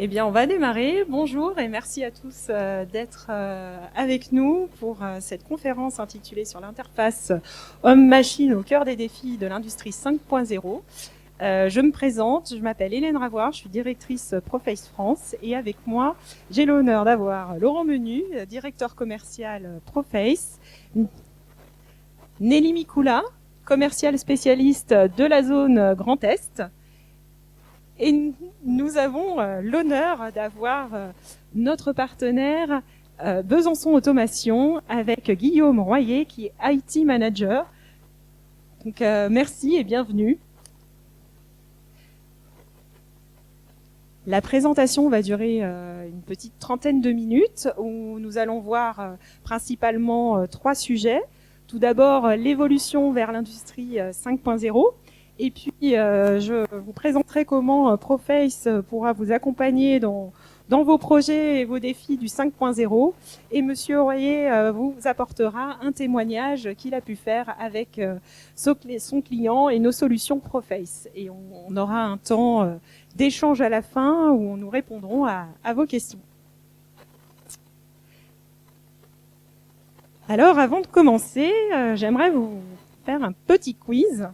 Eh bien, on va démarrer. Bonjour et merci à tous d'être avec nous pour cette conférence intitulée sur l'interface homme-machine au cœur des défis de l'industrie 5.0. Je me présente, je m'appelle Hélène Ravoire, je suis directrice Proface France et avec moi, j'ai l'honneur d'avoir Laurent Menu, directeur commercial Proface, Nelly Mikula, commercial spécialiste de la zone Grand Est. Et nous avons l'honneur d'avoir notre partenaire Besançon Automation avec Guillaume Royer qui est IT Manager. Donc merci et bienvenue. La présentation va durer une petite trentaine de minutes où nous allons voir principalement trois sujets. Tout d'abord, l'évolution vers l'industrie 5.0. Et puis, je vous présenterai comment Proface pourra vous accompagner dans vos projets et vos défis du 5.0. Et Monsieur Royer vous apportera un témoignage qu'il a pu faire avec son client et nos solutions Proface. Et on aura un temps d'échange à la fin où nous répondrons à vos questions. Alors, avant de commencer, j'aimerais vous faire un petit quiz.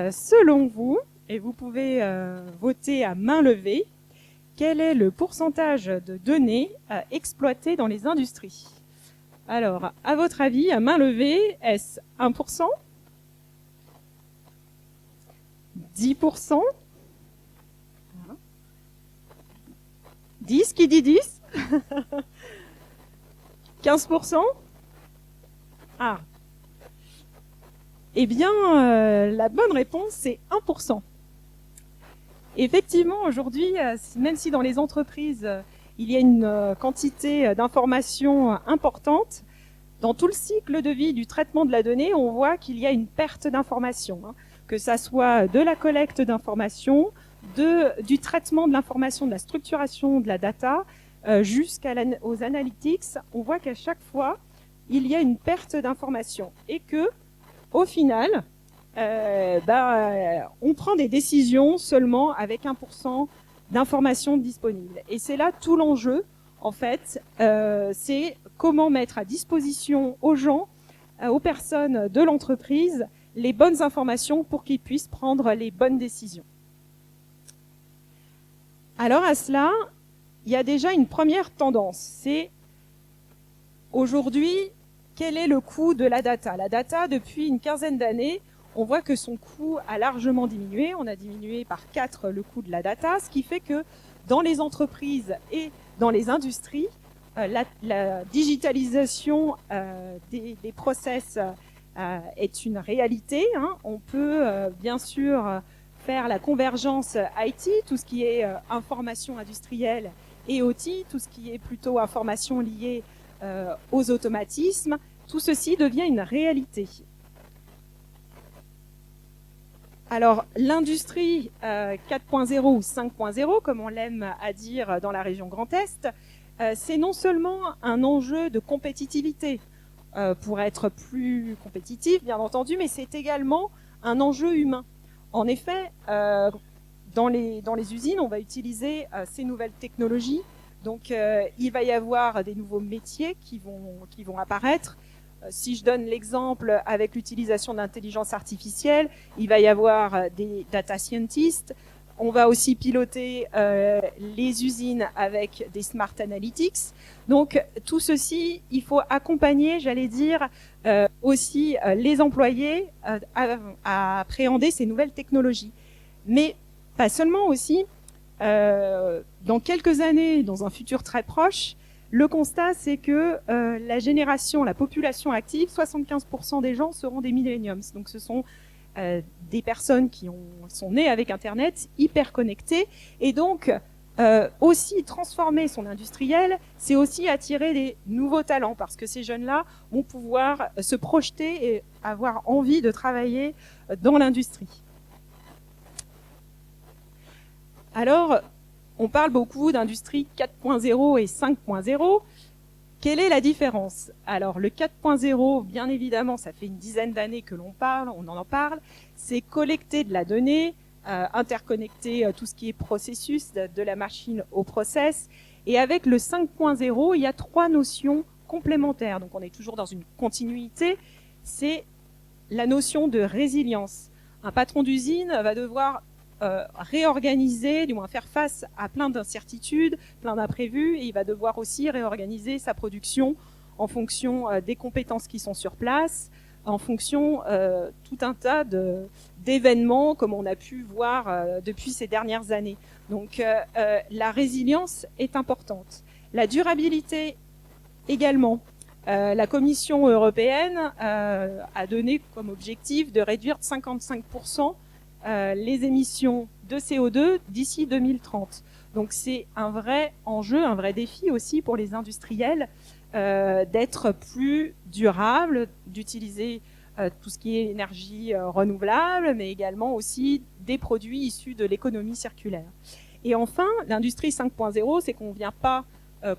Selon vous, et vous pouvez voter à main levée, quel est le pourcentage de données exploitées dans les industries? Alors, à votre avis, à main levée, est-ce 1%, 10%, 10, qui dit 10? 15%? Ah. Eh bien, la bonne réponse, c'est 1%. Effectivement, aujourd'hui, même si dans les entreprises, il y a une quantité d'informations importante, dans tout le cycle de vie du traitement de la donnée, on voit qu'il y a une perte d'informations, que ça soit de la collecte d'informations, du traitement de l'information, de la structuration de la data, jusqu'aux analytics. On voit qu'à chaque fois, il y a une perte d'informations et que au final, on prend des décisions seulement avec 1% d'informations disponibles. Et c'est là tout l'enjeu, en fait, c'est comment mettre à disposition aux gens, aux personnes de l'entreprise, les bonnes informations pour qu'ils puissent prendre les bonnes décisions. Alors à cela, il y a déjà une première tendance, c'est aujourd'hui, quel est le coût de la data? La data, depuis une quinzaine d'années, on voit que son coût a largement diminué. On a diminué par 4 le coût de la data, ce qui fait que dans les entreprises et dans les industries, la digitalisation des process est une réalité. On peut bien sûr faire la convergence IT, tout ce qui est information industrielle et OT, tout ce qui est plutôt information liée aux automatismes. Tout ceci devient une réalité. Alors, l'industrie 4.0 ou 5.0, comme on l'aime à dire dans la région Grand Est, c'est non seulement un enjeu de compétitivité pour être plus compétitif, bien entendu, mais c'est également un enjeu humain. En effet, dans les usines, on va utiliser ces nouvelles technologies. Donc, il va y avoir des nouveaux métiers qui vont apparaître. Si je donne l'exemple avec l'utilisation de l'intelligence artificielle, il va y avoir des data scientists. On va aussi piloter les usines avec des smart analytics. Donc, tout ceci, il faut accompagner, j'allais dire, aussi les employés à appréhender ces nouvelles technologies. Mais pas seulement aussi, dans quelques années, dans un futur très proche, le constat, c'est que la population active, 75% des gens seront des millenniums. Donc ce sont des personnes qui sont nées avec Internet, hyper connectées. Et donc, aussi transformer son industriel, c'est aussi attirer des nouveaux talents, parce que ces jeunes-là vont pouvoir se projeter et avoir envie de travailler dans l'industrie. Alors, on parle beaucoup d'industrie 4.0 et 5.0. Quelle est la différence? Alors, le 4.0, bien évidemment, ça fait une dizaine d'années que on en parle, c'est collecter de la donnée, interconnecter tout ce qui est processus, de la machine au process. Et avec le 5.0, il y a 3 notions complémentaires. Donc on est toujours dans une continuité. C'est la notion de résilience. Un patron d'usine va devoir réorganiser, du moins faire face à plein d'incertitudes, plein d'imprévus, et il va devoir aussi réorganiser sa production en fonction des compétences qui sont sur place, en fonction tout un tas d'événements comme on a pu voir depuis ces dernières années. Donc la résilience est importante. La durabilité également. La Commission européenne a donné comme objectif de réduire de 55% les émissions de CO2 d'ici 2030. Donc c'est un vrai enjeu, un vrai défi aussi pour les industriels d'être plus durables, d'utiliser tout ce qui est énergie renouvelable, mais également aussi des produits issus de l'économie circulaire. Et enfin, l'industrie 5.0, c'est qu'on ne vient pas,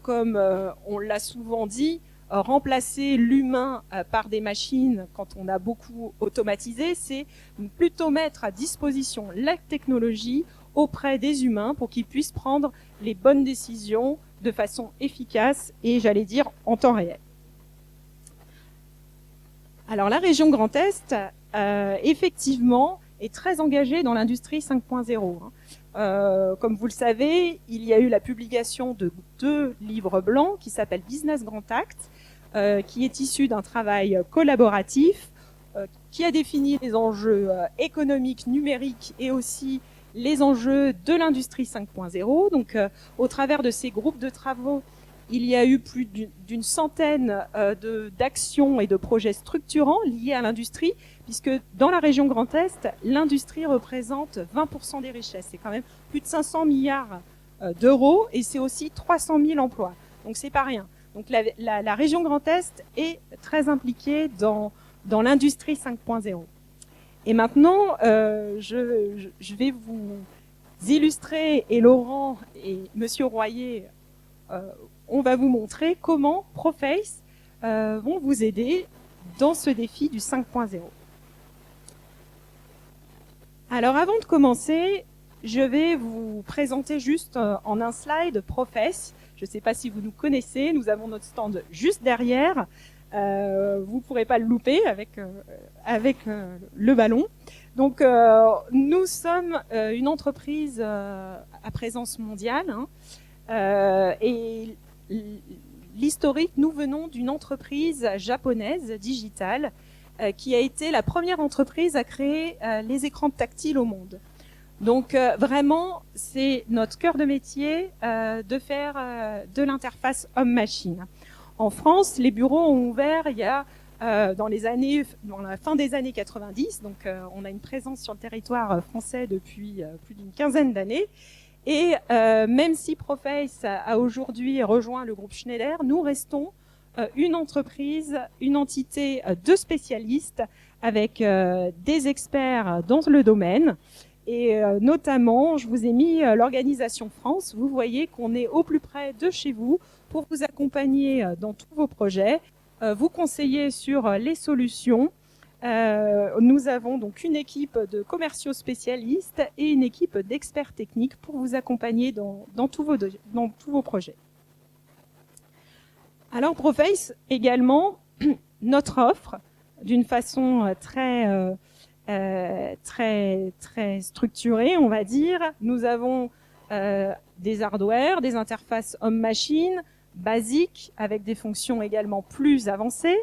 comme on l'a souvent dit, remplacer l'humain par des machines quand on a beaucoup automatisé, c'est plutôt mettre à disposition la technologie auprès des humains pour qu'ils puissent prendre les bonnes décisions de façon efficace et, j'allais dire, en temps réel. Alors la région Grand Est, effectivement, est très engagée dans l'industrie 5.0. Comme vous le savez, il y a eu la publication de 2 livres blancs qui s'appellent Business Grand Act, qui est issu d'un travail collaboratif, qui a défini les enjeux économiques, numériques et aussi les enjeux de l'industrie 5.0. Donc, au travers de ces groupes de travaux, il y a eu plus d'une centaine d'actions et de projets structurants liés à l'industrie, puisque dans la région Grand Est, l'industrie représente 20% des richesses. C'est quand même plus de 500 milliards d'euros et c'est aussi 300 000 emplois. Donc, c'est pas rien. Donc, la région Grand Est est très impliquée dans l'industrie 5.0. Et maintenant, je vais vous illustrer, et Laurent et Monsieur Royer, on va vous montrer comment Proface vont vous aider dans ce défi du 5.0. Alors, avant de commencer, je vais vous présenter juste en un slide Proface. Je ne sais pas si vous nous connaissez, nous avons notre stand juste derrière. Vous ne pourrez pas le louper avec le ballon. Donc, nous sommes une entreprise à présence mondiale. Et l'historique, nous venons d'une entreprise japonaise digitale qui a été la première entreprise à créer les écrans tactiles au monde. Donc vraiment, c'est notre cœur de métier de faire de l'interface homme-machine. En France, les bureaux ont ouvert il y a dans la fin des années 90, donc on a une présence sur le territoire français depuis plus d'une quinzaine d'années. Et même si Proface a aujourd'hui rejoint le groupe Schneider, nous restons une entreprise, une entité de spécialistes avec des experts dans le domaine. Et notamment, je vous ai mis l'organisation France. Vous voyez qu'on est au plus près de chez vous pour vous accompagner dans tous vos projets, vous conseiller sur les solutions. Nous avons donc une équipe de commerciaux spécialistes et une équipe d'experts techniques pour vous accompagner dans tous vos projets. Alors, Proface, également, notre offre, d'une façon très structurée, on va dire. Nous avons des hardware, des interfaces homme-machine basiques, avec des fonctions également plus avancées.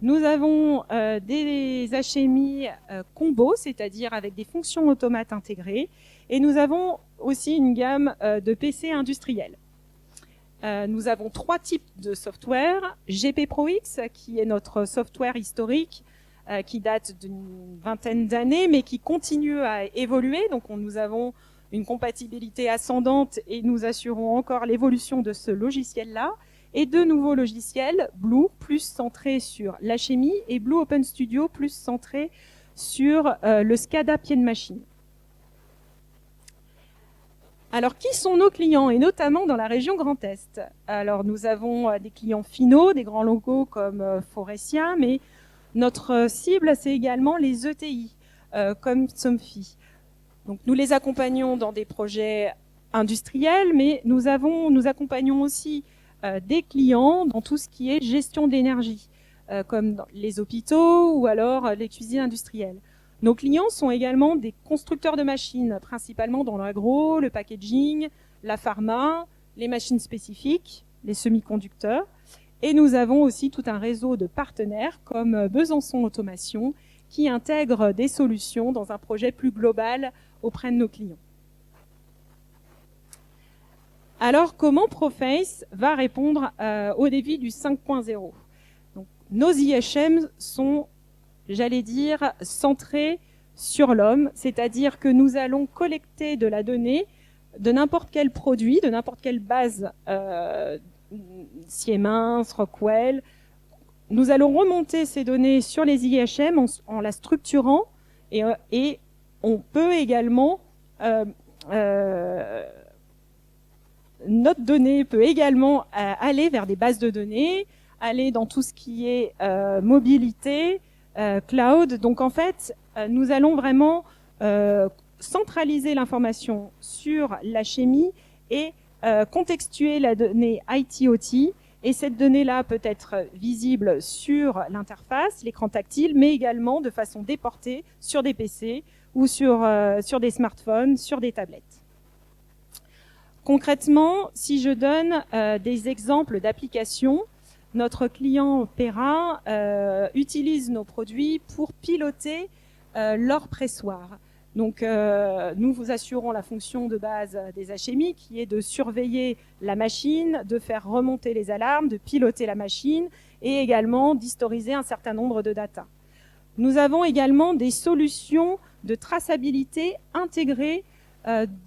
Nous avons des HMI combo, c'est-à-dire avec des fonctions automates intégrées. Et nous avons aussi une gamme de PC industriels. Nous avons 3 types de software. GP Pro X, qui est notre software historique, qui date d'une vingtaine d'années, mais qui continue à évoluer. Donc, nous avons une compatibilité ascendante et nous assurons encore l'évolution de ce logiciel-là. Et 2 nouveaux logiciels, Blue, plus centré sur l'HMI, et Blue Open Studio, plus centré sur le SCADA pied de machine. Alors, qui sont nos clients, et notamment dans la région Grand Est? Alors, nous avons des clients finaux, des grands logos comme Faurecia, mais notre cible, c'est également les ETI, comme Somfy. Donc nous les accompagnons dans des projets industriels, mais nous accompagnons aussi des clients dans tout ce qui est gestion de l'énergie, comme dans les hôpitaux ou alors les cuisines industrielles. Nos clients sont également des constructeurs de machines, principalement dans l'agro, le packaging, la pharma, les machines spécifiques, les semi-conducteurs. Et nous avons aussi tout un réseau de partenaires comme Besançon Automation qui intègrent des solutions dans un projet plus global auprès de nos clients. Alors, comment Proface va répondre au défi du 5.0 ? Donc, nos IHM sont, j'allais dire, centrés sur l'homme, c'est-à-dire que nous allons collecter de la donnée de n'importe quel produit, de n'importe quelle base, Siemens, Rockwell. Nous allons remonter ces données sur les IHM en la structurant et on peut également notre donnée peut également aller vers des bases de données, aller dans tout ce qui est mobilité, cloud. Donc en fait, nous allons vraiment centraliser l'information sur la chimie et contextuer la donnée IT-OT. Et cette donnée-là peut être visible sur l'interface, l'écran tactile, mais également de façon déportée sur des PC ou sur des smartphones, sur des tablettes. Concrètement, si je donne des exemples d'applications, notre client Pera utilise nos produits pour piloter leur pressoir. Donc, nous vous assurons la fonction de base des HMI qui est de surveiller la machine, de faire remonter les alarmes, de piloter la machine et également d'historiser un certain nombre de data. Nous avons également des solutions de traçabilité intégrées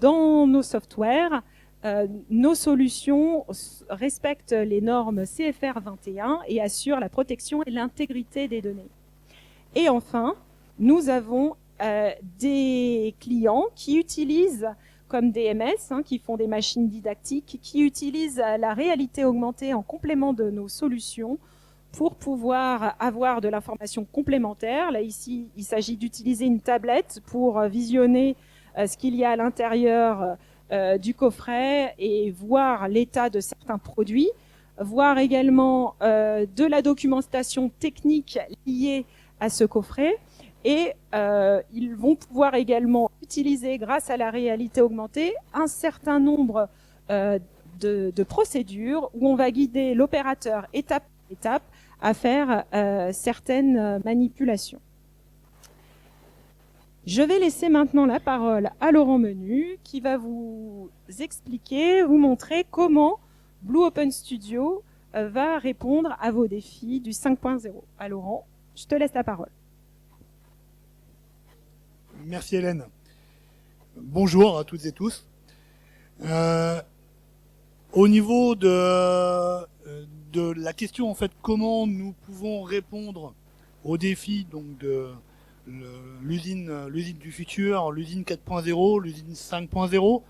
dans nos softwares. Nos solutions respectent les normes CFR 21 et assurent la protection et l'intégrité des données. Et enfin, nous avons des clients qui utilisent, comme DMS, qui font des machines didactiques, qui utilisent la réalité augmentée en complément de nos solutions pour pouvoir avoir de l'information complémentaire. Là, ici, il s'agit d'utiliser une tablette pour visionner ce qu'il y a à l'intérieur du coffret et voir l'état de certains produits, voir également de la documentation technique liée à ce coffret. Et ils vont pouvoir également utiliser, grâce à la réalité augmentée, un certain nombre de procédures où on va guider l'opérateur étape par étape à faire certaines manipulations. Je vais laisser maintenant la parole à Laurent Menu qui va vous expliquer, vous montrer comment Blue Open Studio va répondre à vos défis du 5.0. À Laurent, je te laisse la parole. Merci Hélène. Bonjour à toutes et tous. Au niveau de la question en fait, comment nous pouvons répondre aux défis donc de l'usine du futur, l'usine 4.0, l'usine 5.0,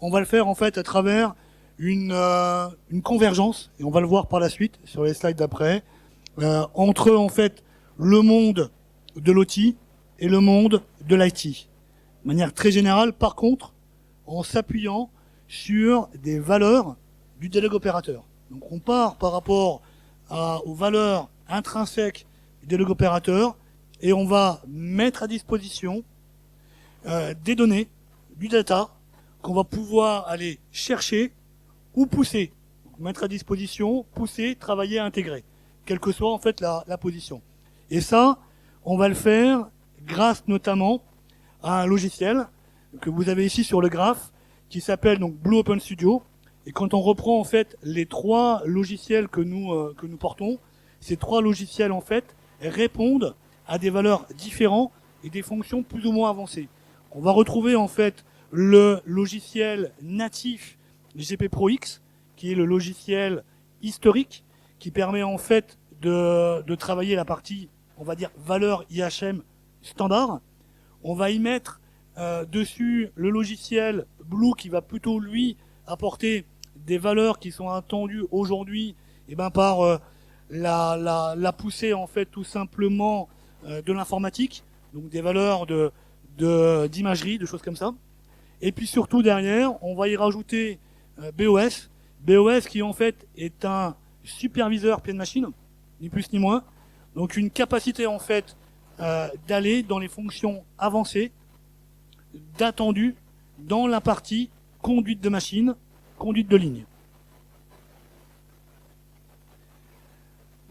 on va le faire en fait à travers une convergence, et on va le voir par la suite sur les slides d'après, entre en fait le monde de l'OT et le monde de l'IT. De manière très générale, par contre, en s'appuyant sur des valeurs du dialogue opérateur. Donc on part par rapport aux valeurs intrinsèques du dialogue opérateur et on va mettre à disposition des données, du data, qu'on va pouvoir aller chercher ou pousser. Donc, mettre à disposition, pousser, travailler, intégrer, quelle que soit en fait la position. Et ça, on va le faire grâce notamment à un logiciel que vous avez ici sur le graphe qui s'appelle donc Blue Open Studio. Et quand on reprend en fait les trois logiciels que nous portons, ces trois logiciels en fait répondent à des valeurs différentes et des fonctions plus ou moins avancées. On va retrouver en fait le logiciel natif GP Pro X, qui est le logiciel historique, qui permet en fait de travailler la partie, on va dire, valeur IHM standard. On va y mettre dessus le logiciel Blue, qui va plutôt lui apporter des valeurs qui sont attendues aujourd'hui par la poussée en fait tout simplement de l'informatique, donc des valeurs de d'imagerie, de choses comme ça. Et puis surtout derrière, on va y rajouter BOS. BOS qui en fait est un superviseur pleine machine, ni plus ni moins. Donc une capacité en fait d'aller dans les fonctions avancées d'attendu dans la partie conduite de machine, conduite de ligne.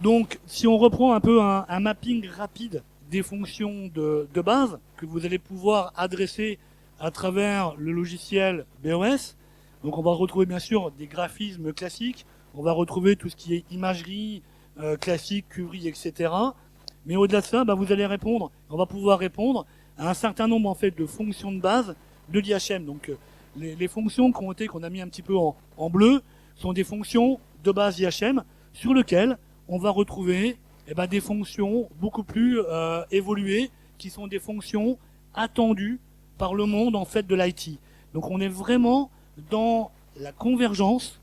Donc si on reprend un peu un mapping rapide des fonctions de base que vous allez pouvoir adresser à travers le logiciel BOS, donc on va retrouver bien sûr des graphismes classiques, on va retrouver tout ce qui est imagerie classique, QRI, etc. Mais au-delà de ça, vous allez répondre, on va pouvoir répondre à un certain nombre en fait de fonctions de base de l'IHM. Donc les fonctions qu'on a mis un petit peu en bleu sont des fonctions de base IHM sur lesquelles on va retrouver des fonctions beaucoup plus évoluées qui sont des fonctions attendues par le monde en fait de l'IT. Donc on est vraiment dans la convergence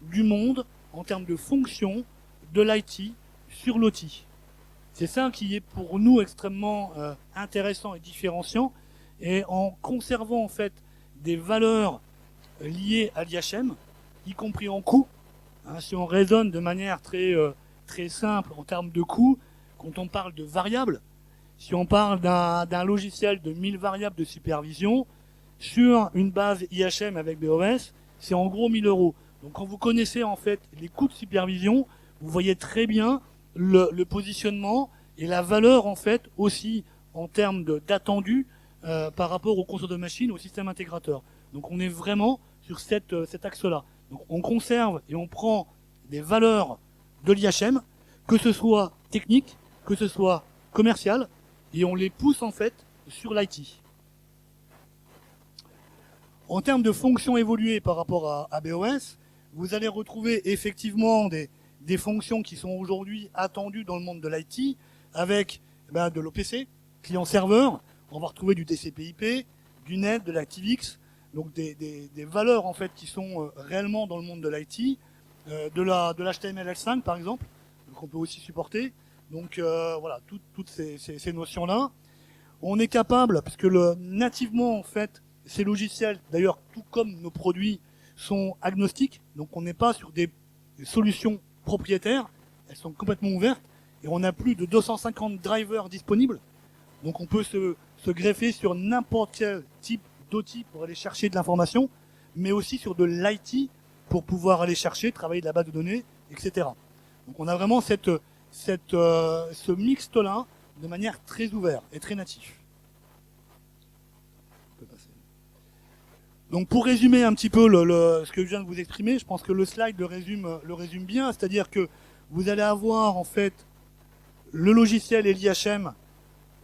du monde en termes de fonctions de l'IT sur l'OT. C'est ça qui est pour nous extrêmement intéressant et différenciant. Et en conservant en fait des valeurs liées à l'IHM, y compris en coût, si on raisonne de manière très simple en termes de coût, quand on parle de variables, si on parle d'un logiciel de 1000 variables de supervision, sur une base IHM avec BOS, c'est en gros 1000 €. Donc quand vous connaissez en fait les coûts de supervision, vous voyez très bien le positionnement et la valeur en fait aussi en termes d'attendu par rapport au console de machine, au système intégrateur. Donc on est vraiment sur cet axe-là. Donc on conserve et on prend des valeurs de l'IHM, que ce soit technique, que ce soit commercial, et on les pousse en fait sur l'IT. En termes de fonctions évoluées par rapport à BOS, vous allez retrouver effectivement des fonctions qui sont aujourd'hui attendues dans le monde de l'IT, avec de l'OPC, client-serveur, on va retrouver du TCP/IP, du net, de l'ActiveX, donc des valeurs en fait qui sont réellement dans le monde de l'IT, de l'HTML5 par exemple, qu'on peut aussi supporter. Donc voilà, toutes ces notions-là. On est capable, parce que nativement en fait, ces logiciels, d'ailleurs tout comme nos produits, sont agnostiques, donc on n'est pas sur des solutions propriétaires, elles sont complètement ouvertes, et on a plus de 250 drivers disponibles, donc on peut se greffer sur n'importe quel type d'outil pour aller chercher de l'information, mais aussi sur de l'IT pour pouvoir aller chercher, travailler de la base de données, etc. Donc on a vraiment ce mixte-là de manière très ouverte et très natif. Donc pour résumer un petit peu ce que je viens de vous exprimer, je pense que le slide le résume bien, c'est-à-dire que vous allez avoir en fait le logiciel et l'IHM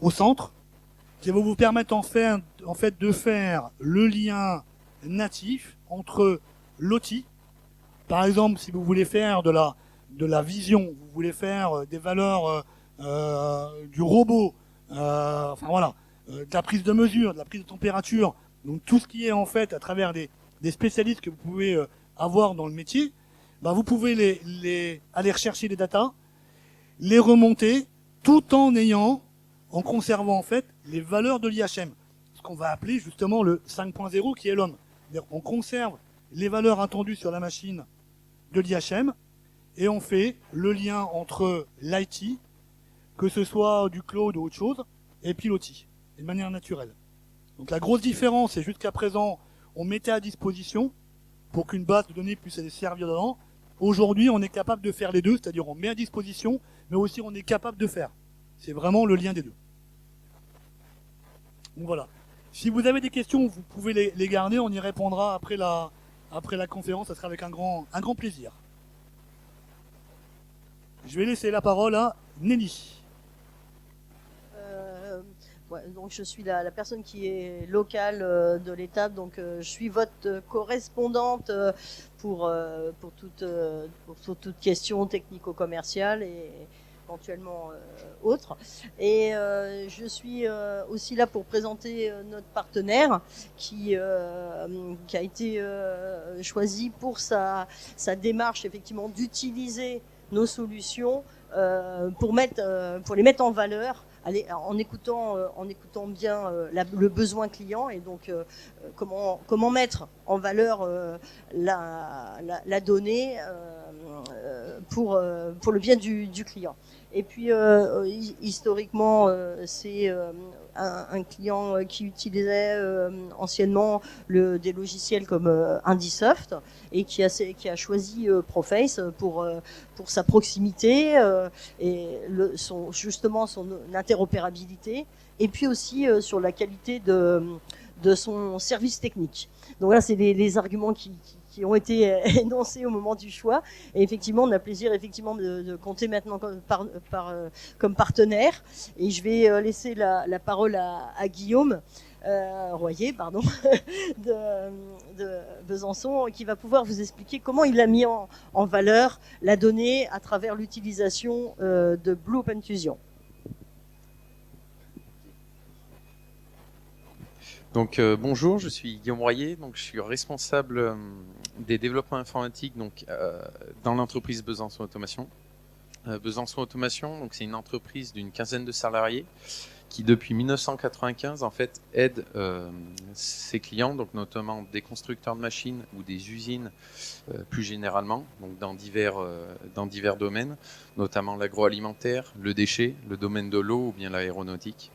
au centre, qui va vous permettre en fait de faire le lien natif entre l'outil. Par exemple, si vous voulez faire de la vision, vous voulez faire des valeurs du robot, de la prise de mesure, de la prise de température, donc tout ce qui est en fait à travers des spécialistes que vous pouvez avoir dans le métier, vous pouvez aller rechercher les datas, les remonter, tout en conservant en fait les valeurs de l'IHM, ce qu'on va appeler justement le 5.0 qui est l'homme. On conserve les valeurs attendues sur la machine de l'IHM et on fait le lien entre l'IT, que ce soit du cloud ou autre chose, et puis l'OT, de manière naturelle. Donc la grosse différence, c'est jusqu'à présent, on mettait à disposition pour qu'une base de données puisse aller servir dedans. Aujourd'hui, on est capable de faire les deux, c'est-à-dire on met à disposition, mais aussi on est capable de faire. C'est vraiment le lien des deux. Donc voilà. Si vous avez des questions, vous pouvez les garder, on y répondra après la conférence, ça sera avec un grand plaisir. Je vais laisser la parole à Nelly. Donc je suis la personne qui est locale de l'étape, donc je suis votre correspondante pour toute question technico-commerciale et éventuellement autre. Et je suis aussi là pour présenter notre partenaire qui a été choisi pour sa démarche effectivement d'utiliser nos solutions pour les mettre en valeur en écoutant bien le besoin client et donc comment mettre en valeur la donnée pour le bien du client. Et puis historiquement, c'est un client qui utilisait anciennement des logiciels comme Indisoft et qui a choisi Proface pour sa proximité et justement son interopérabilité, et puis aussi sur la qualité de son service technique. Donc là, c'est les arguments qui ont été énoncés au moment du choix. Et effectivement, on a plaisir effectivement de compter maintenant comme partenaire. Et je vais laisser la parole à Guillaume Royer, pardon, de Besançon, qui va pouvoir vous expliquer comment il a mis en valeur la donnée à travers l'utilisation de Blue Open Fusion. Donc bonjour, je suis Guillaume Royer, donc je suis responsable des développements informatiques donc dans l'entreprise Besançon Automation. Besançon Automation, donc c'est une entreprise d'une quinzaine de salariés qui depuis 1995 en fait aide ses clients, donc notamment des constructeurs de machines ou des usines plus généralement, donc dans divers domaines, notamment l'agroalimentaire, le déchet, le domaine de l'eau ou bien l'aéronautique.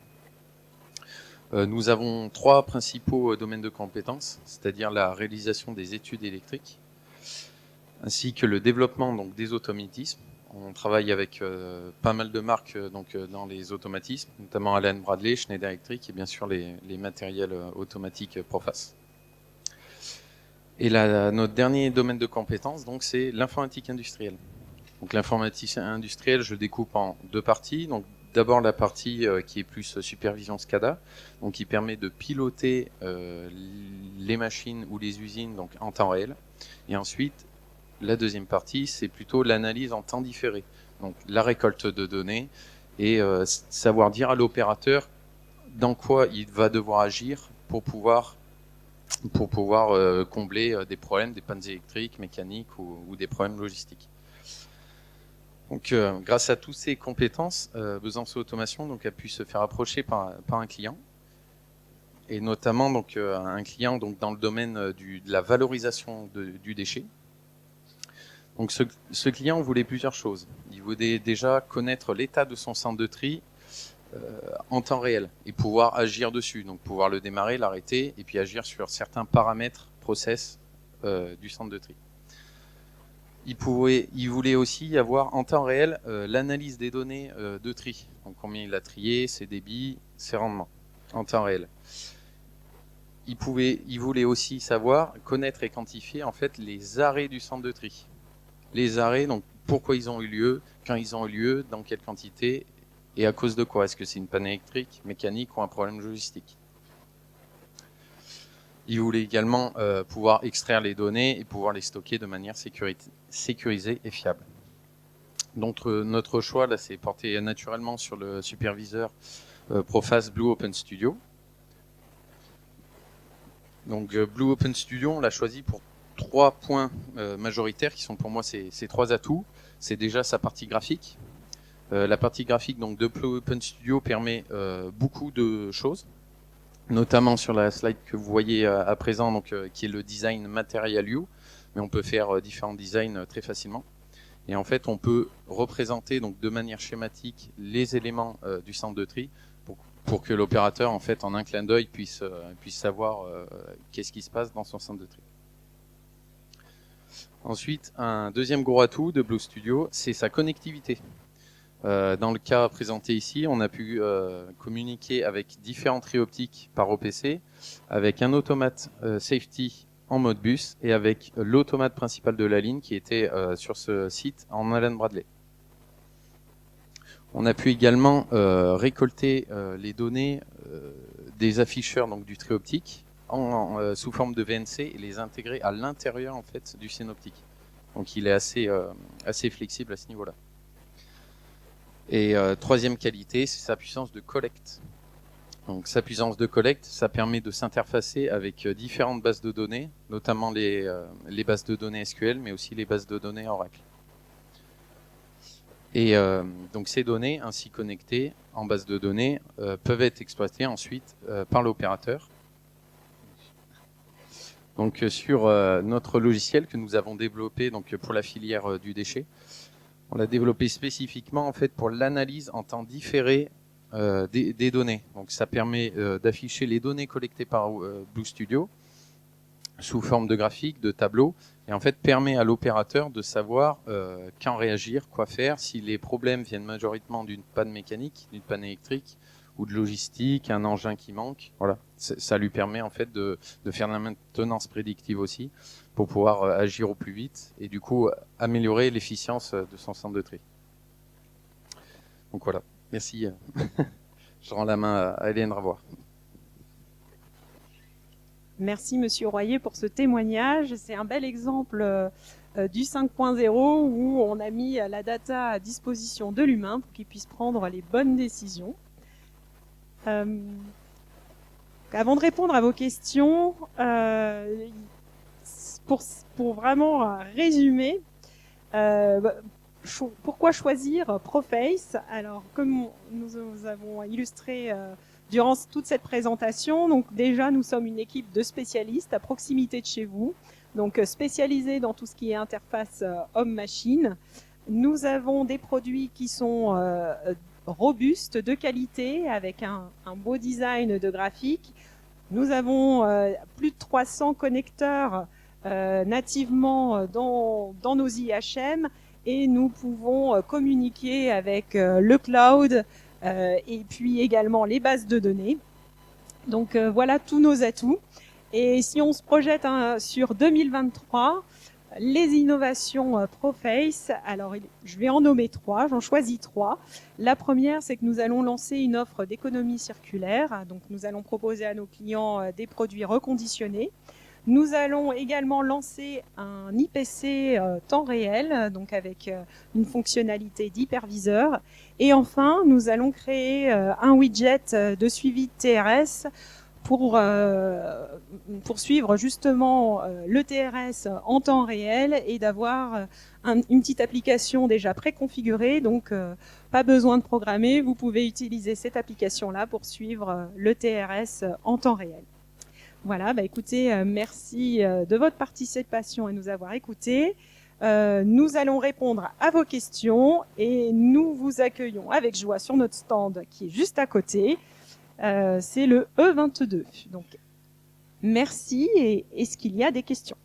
Nous avons 3 principaux domaines de compétences, c'est-à-dire la réalisation des études électriques, ainsi que le développement donc, des automatismes. On travaille avec pas mal de marques dans les automatismes, notamment Allen Bradley, Schneider Electric et bien sûr les matériels automatiques Proface. Et notre dernier domaine de compétences, donc, c'est l'informatique industrielle. Donc l'informatique industrielle, je découpe en 2 parties. Donc d'abord la partie qui est plus supervision SCADA, donc qui permet de piloter les machines ou les usines donc en temps réel. Et ensuite, la deuxième partie, c'est plutôt l'analyse en temps différé. Donc la récolte de données et savoir dire à l'opérateur dans quoi il va devoir agir pour pouvoir combler des problèmes, des pannes électriques, mécaniques ou des problèmes logistiques. Donc, grâce à toutes ces compétences, Besançon Automation donc, a pu se faire approcher par un client, et notamment donc, un client donc, dans le domaine de la valorisation du déchet. Donc, ce client voulait plusieurs choses. Il voulait déjà connaître l'état de son centre de tri en temps réel et pouvoir agir dessus, donc pouvoir le démarrer, l'arrêter, et puis agir sur certains paramètres, process du centre de tri. Il voulait aussi avoir en temps réel l'analyse des données de tri. Donc combien il a trié, ses débits, ses rendements, en temps réel. Il voulait aussi savoir, connaître et quantifier en fait les arrêts du centre de tri. Les arrêts, donc pourquoi ils ont eu lieu, quand ils ont eu lieu, dans quelle quantité et à cause de quoi. Est-ce que c'est une panne électrique, mécanique ou un problème logistique? Il voulait également pouvoir extraire les données et pouvoir les stocker de manière sécurisée et fiable. Donc notre choix là s'est porté naturellement sur le superviseur Proface Blue Open Studio. Donc Blue Open Studio, on l'a choisi pour 3 points majoritaires qui sont pour moi ces 3 atouts. C'est déjà sa partie graphique. La partie graphique donc de Blue Open Studio permet beaucoup de choses, notamment sur la slide que vous voyez à présent, donc, qui est le design Material View, mais on peut faire différents designs très facilement. Et en fait, on peut représenter donc de manière schématique les éléments du centre de tri pour que l'opérateur, en fait, en un clin d'œil, puisse savoir qu'est-ce qui se passe dans son centre de tri. Ensuite, un deuxième gros atout de Blue Studio, c'est sa connectivité. Dans le cas présenté ici, on a pu communiquer avec différents traits optiques par OPC, avec un automate safety en mode bus et avec l'automate principal de la ligne qui était sur ce site en Allen Bradley. On a pu également récolter les données des afficheurs donc, du trait optique sous forme de VNC et les intégrer à l'intérieur en fait, du synoptique. Donc il est assez flexible à ce niveau-là. Et troisième qualité, c'est sa puissance de collecte. Donc sa puissance de collecte, ça permet de s'interfacer avec différentes bases de données, notamment les bases de données SQL, mais aussi les bases de données Oracle. Et donc ces données ainsi connectées en base de données peuvent être exploitées ensuite par l'opérateur. Donc sur notre logiciel que nous avons développé donc pour la filière du déchet, on l'a développé spécifiquement en fait pour l'analyse en temps différé des données. Donc ça permet d'afficher les données collectées par Blue Studio sous forme de graphiques, de tableaux, et en fait permet à l'opérateur de savoir quand réagir, quoi faire, si les problèmes viennent majoritairement d'une panne mécanique, d'une panne électrique, ou de logistique, un engin qui manque. Voilà, ça lui permet en fait de faire de la maintenance prédictive aussi, pour pouvoir agir au plus vite, et du coup améliorer l'efficience de son centre de tri. Donc voilà, merci. Je rends la main à Hélène Ravoire. Merci Monsieur Royer pour ce témoignage. C'est un bel exemple du 5.0 où on a mis la data à disposition de l'humain pour qu'il puisse prendre les bonnes décisions. Avant de répondre à vos questions, pour vraiment résumer, pourquoi choisir Proface? Alors, comme nous avons illustré durant toute cette présentation, donc déjà nous sommes une équipe de spécialistes à proximité de chez vous, donc spécialisés dans tout ce qui est interface homme-machine. Nous avons des produits qui sont robustes, de qualité, avec un beau design de graphique. Nous avons plus de 300 connecteurs nativement dans nos IHM, et nous pouvons communiquer avec le cloud et puis également les bases de données. Donc voilà tous nos atouts. Et si on se projette sur 2023, les innovations Proface, alors je vais en nommer 3, j'en choisis 3. La première, c'est que nous allons lancer une offre d'économie circulaire. Donc nous allons proposer à nos clients des produits reconditionnés. Nous allons également lancer un IPC temps réel, donc avec une fonctionnalité d'hyperviseur. Et enfin, nous allons créer un widget de suivi de TRS pour suivre justement le TRS en temps réel et d'avoir une petite application déjà préconfigurée. Donc, pas besoin de programmer, vous pouvez utiliser cette application-là pour suivre le TRS en temps réel. Voilà, bah écoutez, merci de votre participation et nous avoir écoutés. Nous allons répondre à vos questions et nous vous accueillons avec joie sur notre stand qui est juste à côté. C'est le E22. Donc, merci et est-ce qu'il y a des questions ?